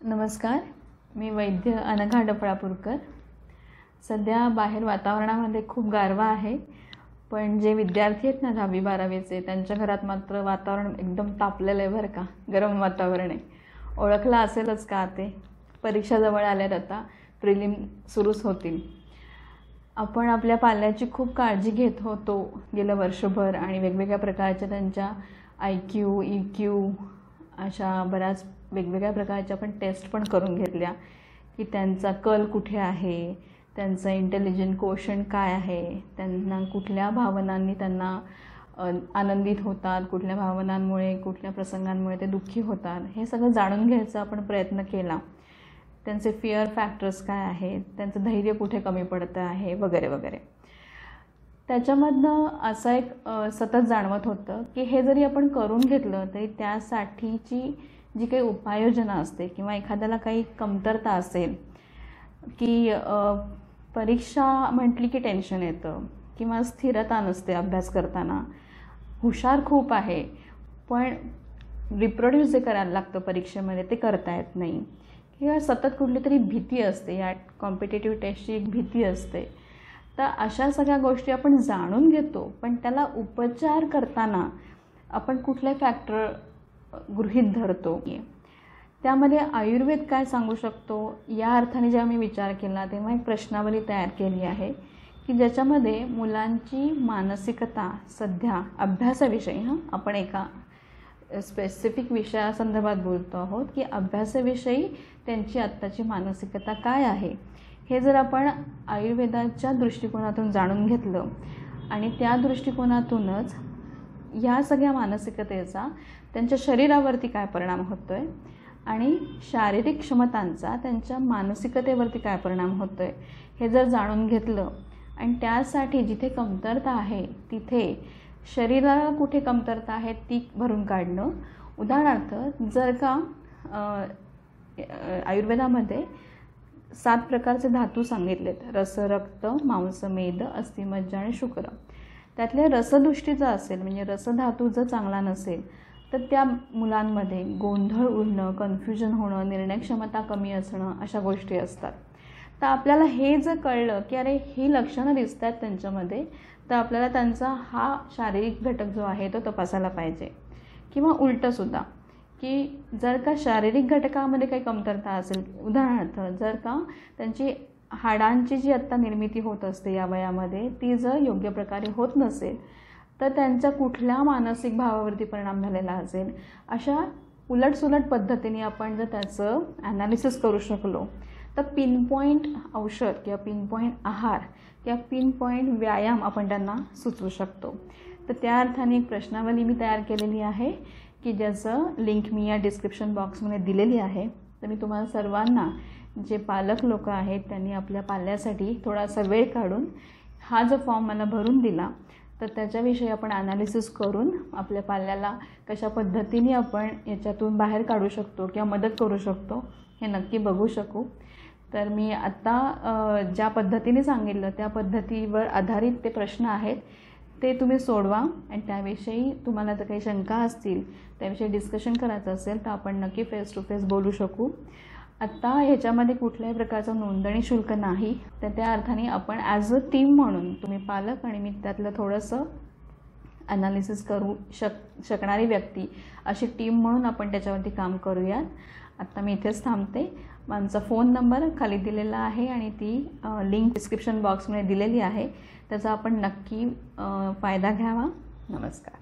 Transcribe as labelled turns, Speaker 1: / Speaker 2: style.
Speaker 1: नमस्कार, मी वैद्य अनघा डफळापूरकर। सध्या बाहेर वातावरणामध्ये खूप गारवा आहे, पण जे विद्यार्थी आहेत ना 10वी 12वीचे त्यांच्या घरात मात्र वातावरण एकदम तापलेलं आहे बरं का। गरम वातावरण आहे। ओळखलं असेलच का ते? परीक्षा जवळ आल्यात, आता प्रिलिम सुरूच होतील। आपण आपल्या पाल्याची खूप काळजी घेत होतो गेल्या वर्षभर आणि वेगवेगळ्या प्रकारच्या त्यांच्या IQ, EQ अशा बऱ्याच वेगवेगळ्या प्रकारच्या आपण टेस्ट पण करून घेतल्या की त्यांचा कल कुठे आहे, त्यांचा इंटेलिजंट कोशंट काय आहे, त्यांना कुठल्या भावनांनी त्यांना आनंदित होतात, कुठल्या भावनांमुळे कुठल्या प्रसंगांमुळे ते दुःखी होतात, हे सगळं जाणून घ्यायचा आपण प्रयत्न केला। त्यांचे फिअर फॅक्टर्स काय आहेत, त्यांचं धैर्य कुठे कमी पडतं आहे वगैरे वगैरे। त्याच्यामधनं असं एक सतत जाणवत होतं की हे जरी आपण करून घेतलं तरी त्यासाठीची जी काही उपाययोजना असते किंवा एखाद्याला काही कमतरता असेल की परीक्षा म्हटली की टेन्शन येतं किंवा स्थिरता नसते अभ्यास करताना, हुशार खूप आहे पण रिप्रोड्यूस जे करायला लागतं परीक्षेमध्ये ते करता येत नाही, किंवा सतत कुठली तरी भीती असते, या कॉम्पिटिटिव्ह टेस्टची एक भीती असते। तर अशा सगळ्या गोष्टी आपण जाणून घेतो, पण त्याला उपचार करताना आपण कुठले फॅक्टर गृहीत धरतो, त्यामध्ये आयुर्वेद काय सांगू शकतो या अर्थाने जेव्हा मी विचार केला तेव्हा एक प्रश्नावली तयार केली आहे की ज्याच्यामध्ये मुलांची मानसिकता सध्या अभ्यासाविषयी, आपण एका स्पेसिफिक विषयासंदर्भात बोलतो आहोत की अभ्यासाविषयी त्यांची आत्ताची मानसिकता काय आहे हे जर आपण आयुर्वेदाच्या दृष्टिकोनातून जाणून घेतलं आणि त्या दृष्टिकोनातूनच या सगळ्या मानसिकतेचा त्यांच्या शरीरावरती काय परिणाम होतोय आणि शारीरिक क्षमतांचा त्यांच्या मानसिकतेवरती काय परिणाम होतोय हे जर जाणून घेतलं आणि त्यासाठी जिथे कमतरता आहे तिथे शरीराला कुठे कमतरता आहे ती भरून काढणं। उदाहरणार्थ जर का आयुर्वेदामध्ये 7 प्रकारचे धातू सांगितलेत, रस, रक्त, मांस, मेद, अस्थि, मज्जा आणि शुक्र। त्यातले रसदुष्टीचं असेल म्हणजे रसधातू जर चांगला नसेल तर त्या मुलांमध्ये गोंधळ उडणं, कन्फ्युजन होणं, निर्णयक्षमता कमी असणं अशा गोष्टी असतात। तर आपल्याला हे जर कळलं की अरे ही लक्षणं दिसत आहेत त्यांच्यामध्ये, तर आपल्याला त्यांचा हा शारीरिक घटक जो आहे तो तपासायला पाहिजे। किंवा उलटंसुद्धा की जर का शारीरिक घटकामध्ये काही कमतरता असेल, उदाहरणार्थ जर का त्यांची हाडांची जी आत्ता निर्मिती होत असते या वयामध्ये ती जर योग्य प्रकारे होत नसेल तर त्यांच्या कुठल्या मानसिक भावावरती परिणाम झालेला असेल, अशा उलटसुलट पद्धतीने आपण जर त्याचं ॲनालिसिस करू शकलो तर पिनपॉईंट औषध किंवा पिनपॉईंट आहार किंवा पिनपॉईंट व्यायाम आपण त्यांना सुचवू शकतो। तर त्या अर्थाने एक प्रश्नावली मी तयार केलेली आहे की ज्याचं लिंक मी या डिस्क्रिप्शन बॉक्समध्ये दिलेली आहे। तर मी तुम्हाला सर्वांना, जे पालक लोक आहेत त्यांनी आपल्या पाल्यासाठी थोडासा वेळ काढून हा जो फॉर्म मला भरून दिला तर त्याच्याविषयी आपण ॲनालिसिस करून आपल्या पाल्याला कशा पद्धतीने आपण याच्यातून बाहेर काढू शकतो किंवा मदत करू शकतो हे नक्की बघू शकू। तर मी आत्ता ज्या पद्धतीने सांगितलं त्या पद्धतीवर आधारित ते प्रश्न आहेत ते तुम्ही सोडवा आणि त्याविषयी तुम्हाला जर काही शंका असतील, त्याविषयी डिस्कशन करायचं असेल तर आपण नक्की फेस टू फेस बोलू शकू। आत्ता ह्याच्यामध्ये कुठल्याही प्रकारचं नोंदणी शुल्क नाही, तर त्या अर्थाने आपण ॲज अ टीम म्हणून, तुम्ही पालक आणि मी त्यातलं थोडंसं ॲनालिसिस करू शकणारी व्यक्ती अशी टीम म्हणून आपण त्याच्यावरती काम करूयात। आत्ता मी इथेच थांबते। माझा फोन नंबर खाली दिलेला आहे आणि ती लिंक डिस्क्रिप्शन बॉक्समध्ये दिलेली आहे, त्याचा आपण नक्की फायदा घ्यावा। नमस्कार।